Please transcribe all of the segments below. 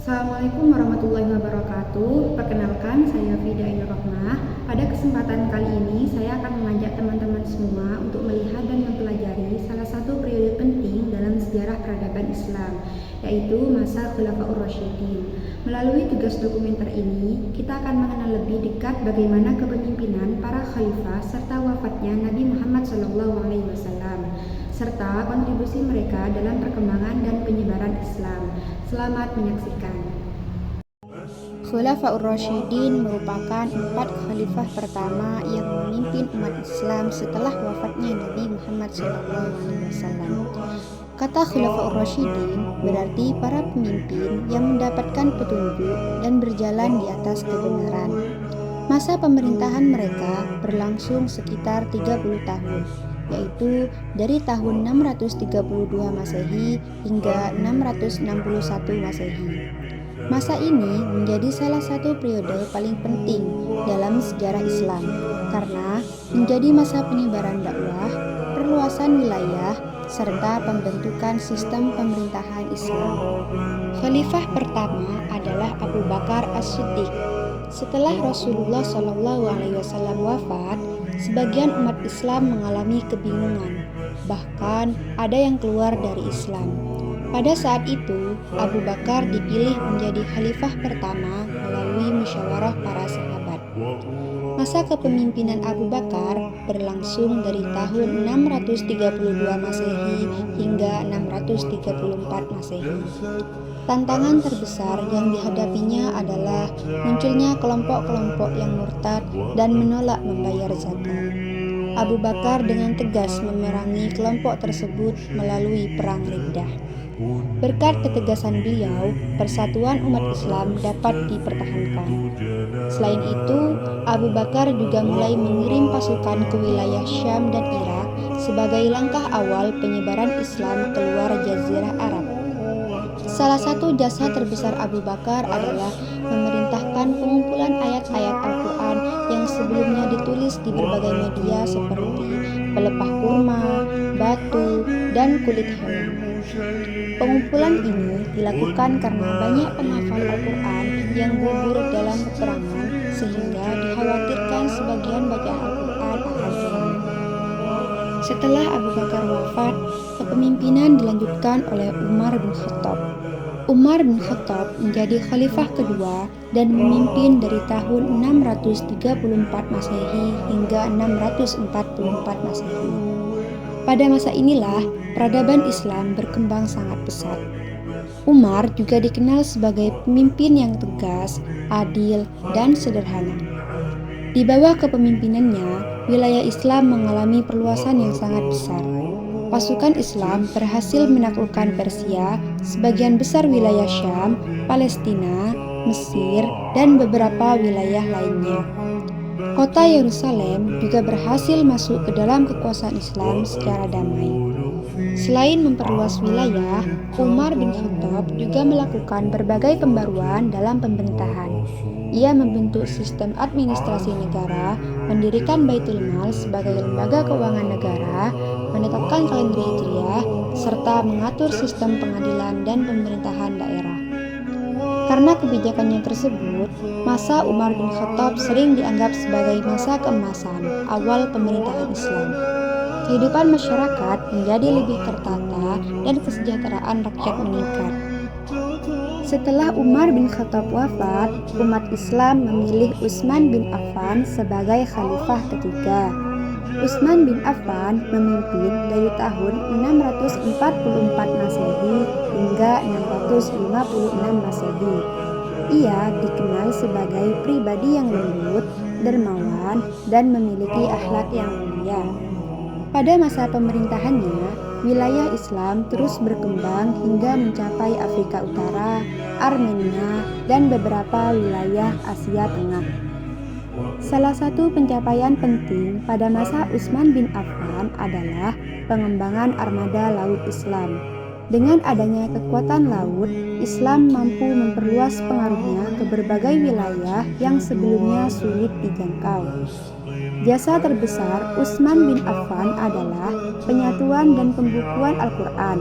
Assalamualaikum warahmatullahi wabarakatuh. Perkenalkan, saya Fida Ainur Rohmah. Pada kesempatan kali ini, saya akan mengajak teman-teman semua untuk melihat dan mempelajari salah satu periode penting dalam sejarah peradaban Islam, yaitu masa Khulafaur Rasyidin. Melalui tugas dokumenter ini, kita akan mengenal lebih dekat bagaimana kepemimpinan para khalifah serta wafatnya Nabi Muhammad SAW, serta kontribusi mereka dalam perkembangan dan penyebaran Islam. Selamat menyaksikan. Khulafaur Rasyidin merupakan 4 khalifah pertama yang memimpin umat Islam setelah wafatnya Nabi Muhammad SAW. Kata Khulafaur Rasyidin berarti para pemimpin yang mendapatkan petunjuk dan berjalan di atas kebenaran. Masa pemerintahan mereka berlangsung sekitar 30 tahun, yaitu dari tahun 632 Masehi hingga 661 Masehi. Masa ini menjadi salah satu periode paling penting dalam sejarah Islam karena menjadi masa penyebaran dakwah, perluasan wilayah, serta pembentukan sistem pemerintahan Islam. Khalifah pertama adalah Abu Bakar As-Siddiq. Setelah Rasulullah SAW wafat, sebagian umat Islam mengalami kebingungan, bahkan ada yang keluar dari Islam. Pada saat itu, Abu Bakar dipilih menjadi khalifah pertama melalui musyawarah para sahabat. Masa kepemimpinan Abu Bakar berlangsung dari tahun 632 Masehi hingga 634 Masehi. Tantangan terbesar yang dihadapinya adalah munculnya kelompok-kelompok yang murtad dan menolak membayar zakat. Abu Bakar dengan tegas memerangi kelompok tersebut melalui perang Riddah. Berkat ketegasan beliau, persatuan umat Islam dapat dipertahankan. Selain itu, Abu Bakar juga mulai mengirim pasukan ke wilayah Syam dan Irak sebagai langkah awal penyebaran Islam keluar Jazirah Arab. Salah satu jasa terbesar Abu Bakar adalah memerintahkan pengumpulan ayat-ayat Al-Quran yang sebelumnya ditulis di berbagai media seperti pelepah kurma, batu, dan kulit hewan. Pengumpulan ini dilakukan karena banyak penghafal Al-Quran yang gugur dalam peperangan sehingga dikhawatirkan sebagian bacaan Al-Quran akan hilang. Setelah Abu Bakar wafat, kepemimpinan dilanjutkan oleh Umar bin Khattab. Umar bin Khattab menjadi khalifah kedua dan memimpin dari tahun 634 Masehi hingga 644 Masehi. Pada masa inilah peradaban Islam berkembang sangat pesat. Umar juga dikenal sebagai pemimpin yang tegas, adil, dan sederhana. Di bawah kepemimpinannya, wilayah Islam mengalami perluasan yang sangat besar. Pasukan Islam berhasil menaklukkan Persia, sebagian besar wilayah Syam, Palestina, Mesir, dan beberapa wilayah lainnya. Kota Yerusalem juga berhasil masuk ke dalam kekuasaan Islam secara damai. Selain memperluas wilayah, Umar bin Khattab juga melakukan berbagai pembaruan dalam pemerintahan. Ia membentuk sistem administrasi negara, mendirikan Baitul Mal sebagai lembaga keuangan negara, menetapkan kalender Hijriah, serta mengatur sistem pengadilan dan pemerintahan daerah. Karena kebijakannya tersebut, masa Umar bin Khattab sering dianggap sebagai masa keemasan awal pemerintahan Islam. Kehidupan masyarakat menjadi lebih tertata dan kesejahteraan rakyat meningkat. Setelah Umar bin Khattab wafat, umat Islam memilih Utsman bin Affan sebagai khalifah ketiga. Utsman bin Affan memimpin dari tahun 644 Masehi hingga 656 Masehi. Ia dikenal sebagai pribadi yang lembut, dermawan, dan memiliki akhlak yang mulia. Pada masa pemerintahannya, wilayah Islam terus berkembang hingga mencapai Afrika Utara, Armenia, dan beberapa wilayah Asia Tengah. Salah satu pencapaian penting pada masa Utsman bin Affan adalah pengembangan armada laut Islam. Dengan adanya kekuatan laut, Islam mampu memperluas pengaruhnya ke berbagai wilayah yang sebelumnya sulit dijangkau. Jasa terbesar Utsman bin Affan adalah penyatuan dan pembukuan Al-Quran.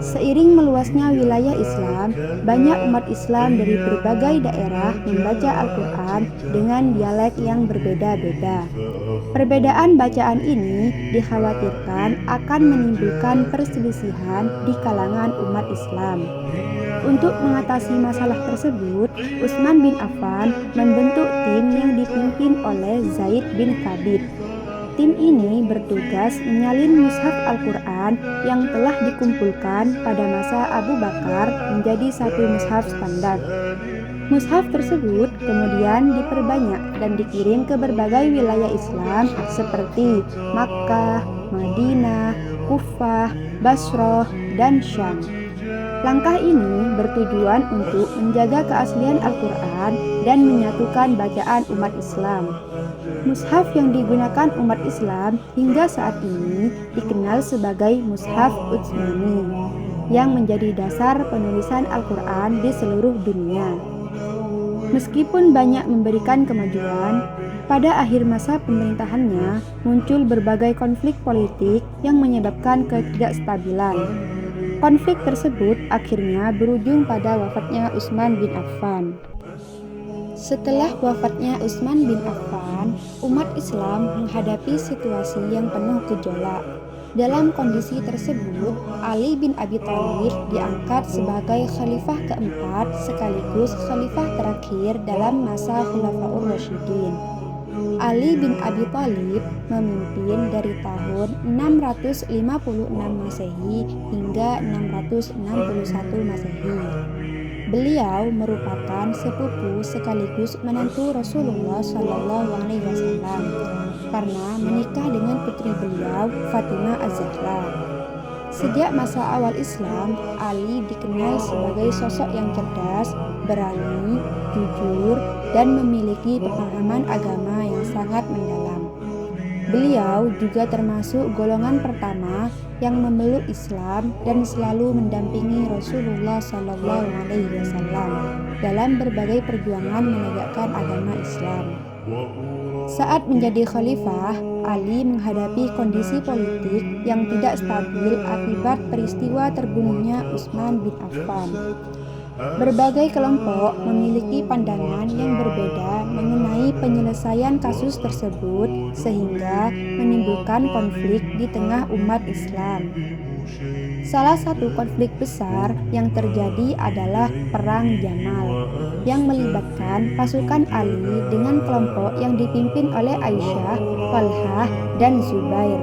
Seiring meluasnya wilayah Islam, banyak umat Islam dari berbagai daerah membaca Al-Quran dengan dialek yang berbeda-beda. Perbedaan bacaan ini dikhawatirkan akan menimbulkan perselisihan di kalangan umat Islam. Untuk mengatasi masalah tersebut, Utsman bin Affan membentuk tim yang dipimpin oleh Zaid bin Thabit. Tim ini bertugas menyalin mushaf Al-Quran yang telah dikumpulkan pada masa Abu Bakar menjadi satu mushaf standar. Mushaf tersebut kemudian diperbanyak dan dikirim ke berbagai wilayah Islam seperti Makkah, Madinah, Kufah, Basrah, dan Syam. Langkah ini bertujuan untuk menjaga keaslian Al-Quran dan menyatukan bacaan umat Islam. Mushaf yang digunakan umat Islam hingga saat ini dikenal sebagai Mushaf Utsmani, yang menjadi dasar penulisan Al-Quran di seluruh dunia. Meskipun banyak memberikan kemajuan, pada akhir masa pemerintahannya muncul berbagai konflik politik yang menyebabkan ketidakstabilan. Konflik tersebut akhirnya berujung pada wafatnya Utsman bin Affan. Setelah wafatnya Utsman bin Affan, umat Islam menghadapi situasi yang penuh gejolak. Dalam kondisi tersebut, Ali bin Abi Thalib diangkat sebagai khalifah keempat sekaligus khalifah terakhir dalam masa Khulafaur Rasyidin. Ali bin Abi Thalib memimpin dari tahun 656 Masehi hingga 661 Masehi. Beliau merupakan sepupu sekaligus menantu Rasulullah SAW karena menikah dengan putri beliau Fatimah Az-Zahra. Sejak masa awal Islam, Ali dikenal sebagai sosok yang cerdas, berani, jujur, dan memiliki pemahaman agama yang sangat mendalam. Beliau juga termasuk golongan pertama yang memeluk Islam dan selalu mendampingi Rasulullah SAW dalam berbagai perjuangan menegakkan agama Islam. Saat menjadi khalifah, Ali menghadapi kondisi politik yang tidak stabil akibat peristiwa terbunuhnya Utsman bin Affan. Berbagai kelompok memiliki pandangan yang berbeda mengenai penyelesaian kasus tersebut sehingga menimbulkan konflik di tengah umat Islam. Salah satu konflik besar yang terjadi adalah Perang Jamal yang melibatkan pasukan Ali dengan kelompok yang dipimpin oleh Aisyah, Talhah, dan Zubair.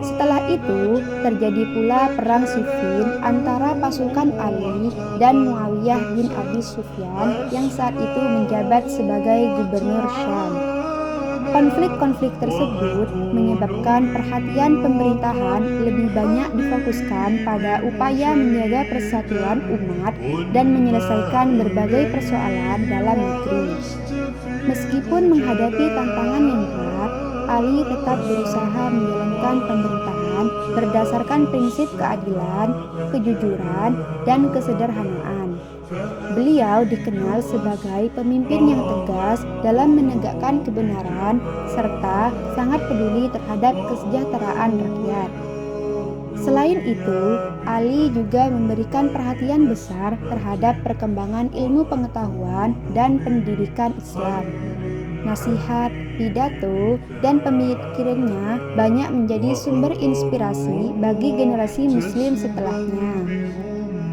Setelah itu, terjadi pula Perang Siffin antara pasukan Ali dan Muawiyah bin Abi Sufyan yang saat itu menjabat sebagai gubernur Syam. Konflik-konflik tersebut menyebabkan perhatian pemerintahan lebih banyak difokuskan pada upaya menjaga persatuan umat dan menyelesaikan berbagai persoalan dalam negeri. Meskipun menghadapi tantangan yang berat, Ali tetap berusaha menjalankan pemerintahan berdasarkan prinsip keadilan, kejujuran, dan kesederhanaan. Beliau dikenal sebagai pemimpin yang tegas dalam menegakkan kebenaran serta sangat peduli terhadap kesejahteraan rakyat. Selain itu, Ali juga memberikan perhatian besar terhadap perkembangan ilmu pengetahuan dan pendidikan Islam. Nasihat, pidato, dan pemikirannya banyak menjadi sumber inspirasi bagi generasi Muslim setelahnya.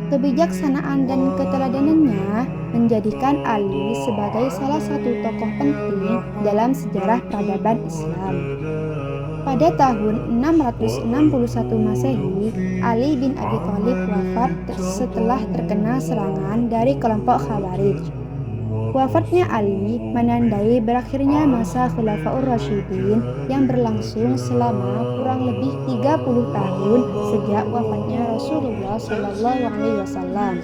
Kebijaksanaan dan keteladanannya menjadikan Ali sebagai salah satu tokoh penting dalam sejarah peradaban Islam. Pada tahun 661 Masehi, Ali bin Abi Thalib wafat setelah terkena serangan dari kelompok Khawarij. Wafatnya Ali menandai berakhirnya masa Khulafaur Rasyidin yang berlangsung selama kurang lebih 30 tahun sejak wafatnya Rasulullah SAW.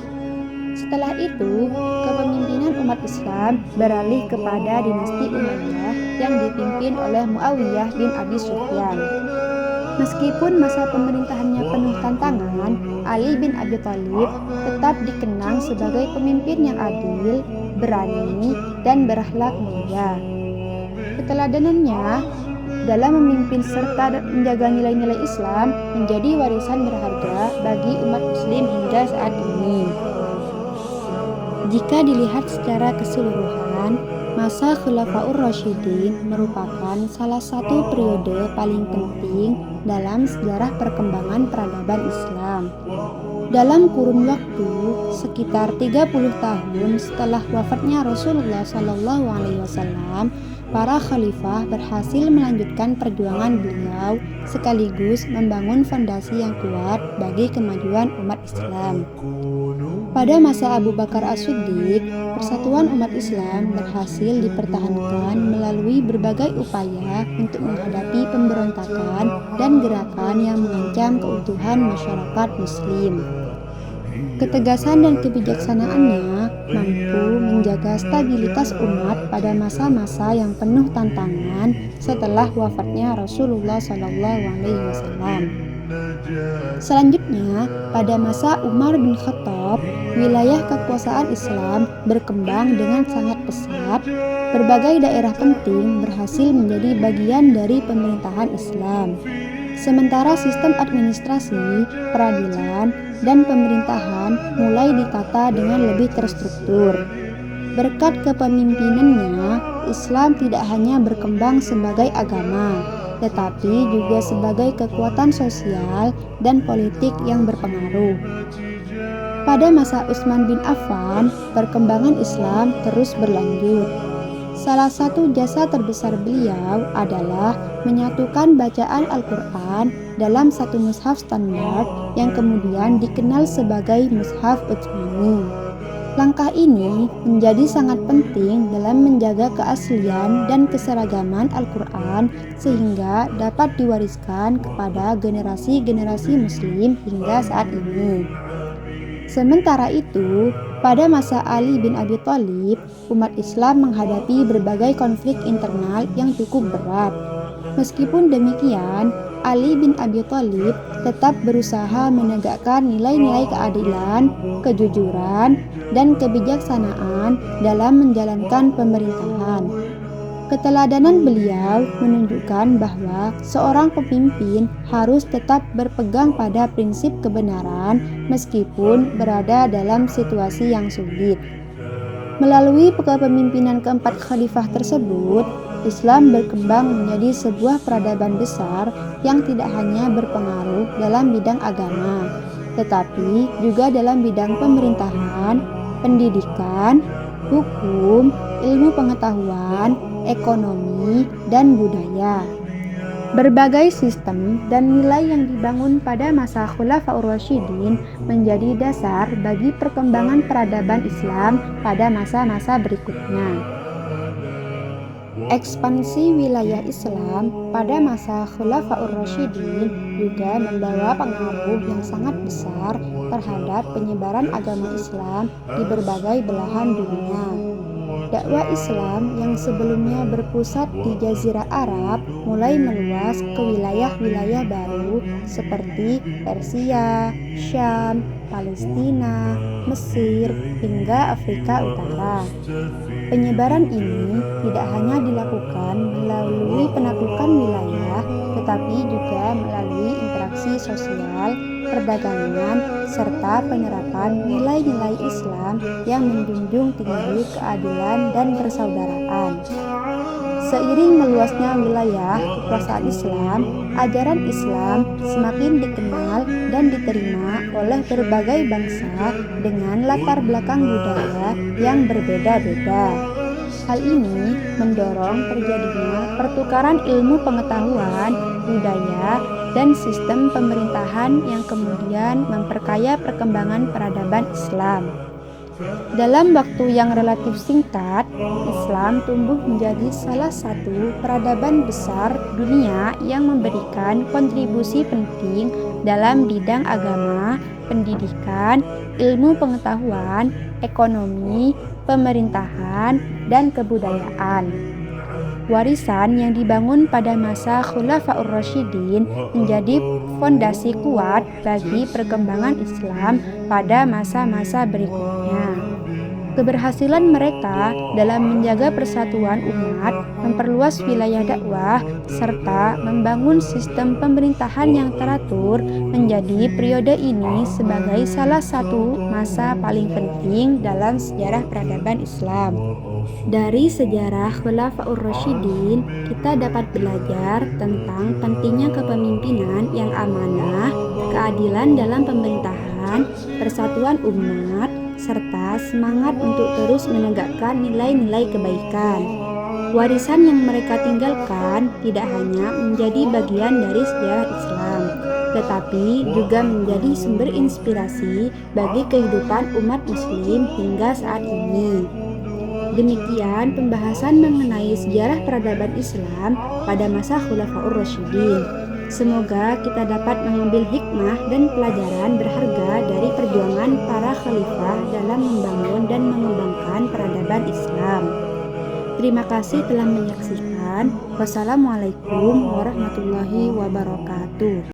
Setelah itu, kepemimpinan umat Islam beralih kepada dinasti Umayyah yang dipimpin oleh Muawiyah bin Abi Sufyan. Meskipun masa pemerintahannya penuh tantangan, Ali bin Abi Thalib tetap dikenang sebagai pemimpin yang adil, berani, dan berakhlak mulia. Keteladanannya dalam memimpin serta menjaga nilai-nilai Islam menjadi warisan berharga bagi umat muslim hingga saat ini. Jika dilihat secara keseluruhan, masa Khulafaur Rasyidin merupakan salah satu periode paling penting dalam sejarah perkembangan peradaban Islam. Dalam kurun waktu sekitar 30 tahun setelah wafatnya Rasulullah SAW, para khalifah berhasil melanjutkan perjuangan beliau sekaligus membangun fondasi yang kuat bagi kemajuan umat Islam. Pada masa Abu Bakar As-Siddiq, persatuan umat Islam berhasil dipertahankan melalui berbagai upaya untuk menghadapi pemberontakan dan gerakan yang mengancam keutuhan masyarakat Muslim. Ketegasan dan kebijaksanaannya mampu menjaga stabilitas umat pada masa-masa yang penuh tantangan setelah wafatnya Rasulullah SAW. Selanjutnya, pada masa Umar bin Khattab, wilayah kekuasaan Islam berkembang dengan sangat pesat. Berbagai daerah penting berhasil menjadi bagian dari pemerintahan Islam. Sementara sistem administrasi, peradilan, dan pemerintahan mulai ditata dengan lebih terstruktur. Berkat kepemimpinannya, Islam tidak hanya berkembang sebagai agama, tetapi juga sebagai kekuatan sosial dan politik yang berpengaruh. Pada masa Utsman bin Affan, perkembangan Islam terus berlanjut. Salah satu jasa terbesar beliau adalah menyatukan bacaan Al-Quran dalam satu mushaf standar yang kemudian dikenal sebagai Mushaf Utsmani. Langkah ini menjadi sangat penting dalam menjaga keaslian dan keseragaman Al-Quran sehingga dapat diwariskan kepada generasi-generasi Muslim hingga saat ini. Sementara itu, pada masa Ali bin Abi Thalib, umat Islam menghadapi berbagai konflik internal yang cukup berat. Meskipun demikian, Ali bin Abi Thalib tetap berusaha menegakkan nilai-nilai keadilan, kejujuran, dan kebijaksanaan dalam menjalankan pemerintahan. Keteladanan beliau menunjukkan bahwa seorang pemimpin harus tetap berpegang pada prinsip kebenaran meskipun berada dalam situasi yang sulit. Melalui kepemimpinan keempat khalifah tersebut, Islam berkembang menjadi sebuah peradaban besar yang tidak hanya berpengaruh dalam bidang agama, tetapi juga dalam bidang pemerintahan, pendidikan, hukum, ilmu pengetahuan, ekonomi, dan budaya. Berbagai sistem dan nilai yang dibangun pada masa Khulafaur Rasyidin menjadi dasar bagi perkembangan peradaban Islam pada masa-masa berikutnya. Ekspansi wilayah Islam pada masa Khulafaur Rasyidin juga membawa pengaruh yang sangat besar terhadap penyebaran agama Islam di berbagai belahan dunia. Dakwah Islam yang sebelumnya berpusat di Jazirah Arab mulai meluas ke wilayah-wilayah baru seperti Persia, Syam, Palestina, Mesir, hingga Afrika Utara. Penyebaran ini tidak hanya dilakukan melalui penaklukan wilayah, tetapi juga melalui interaksi sosial, perdagangan, serta penerapan nilai-nilai Islam yang menjunjung tinggi keadilan dan persaudaraan. Seiring meluasnya wilayah kekuasaan Islam, ajaran Islam semakin dikenal dan diterima oleh berbagai bangsa dengan latar belakang budaya yang berbeda-beda. Hal ini mendorong terjadinya pertukaran ilmu pengetahuan, budaya, dan sistem pemerintahan yang kemudian memperkaya perkembangan peradaban Islam. Dalam waktu yang relatif singkat, Islam tumbuh menjadi salah satu peradaban besar dunia yang memberikan kontribusi penting dalam bidang agama, pendidikan, ilmu pengetahuan, ekonomi, pemerintahan, dan kebudayaan. Warisan yang dibangun pada masa Khulafaur Rasyidin menjadi fondasi kuat bagi perkembangan Islam pada masa-masa berikutnya. Keberhasilan mereka dalam menjaga persatuan umat, memperluas wilayah dakwah, serta membangun sistem pemerintahan yang teratur menjadi periode ini sebagai salah satu masa paling penting dalam sejarah peradaban Islam. Dari sejarah Khulafaur Rasyidin, kita dapat belajar tentang pentingnya kepemimpinan yang amanah, keadilan dalam pemerintahan, persatuan umat, serta semangat untuk terus menegakkan nilai-nilai kebaikan. Warisan yang mereka tinggalkan tidak hanya menjadi bagian dari sejarah Islam, tetapi juga menjadi sumber inspirasi bagi kehidupan umat Muslim hingga saat ini. Demikian pembahasan mengenai sejarah peradaban Islam pada masa Khulafaur Rasyidin. Semoga kita dapat mengambil hikmah dan pelajaran berharga dari perjuangan para khalifah dalam membangun dan mengembangkan peradaban Islam. Terima kasih telah menyaksikan. Wassalamualaikum warahmatullahi wabarakatuh.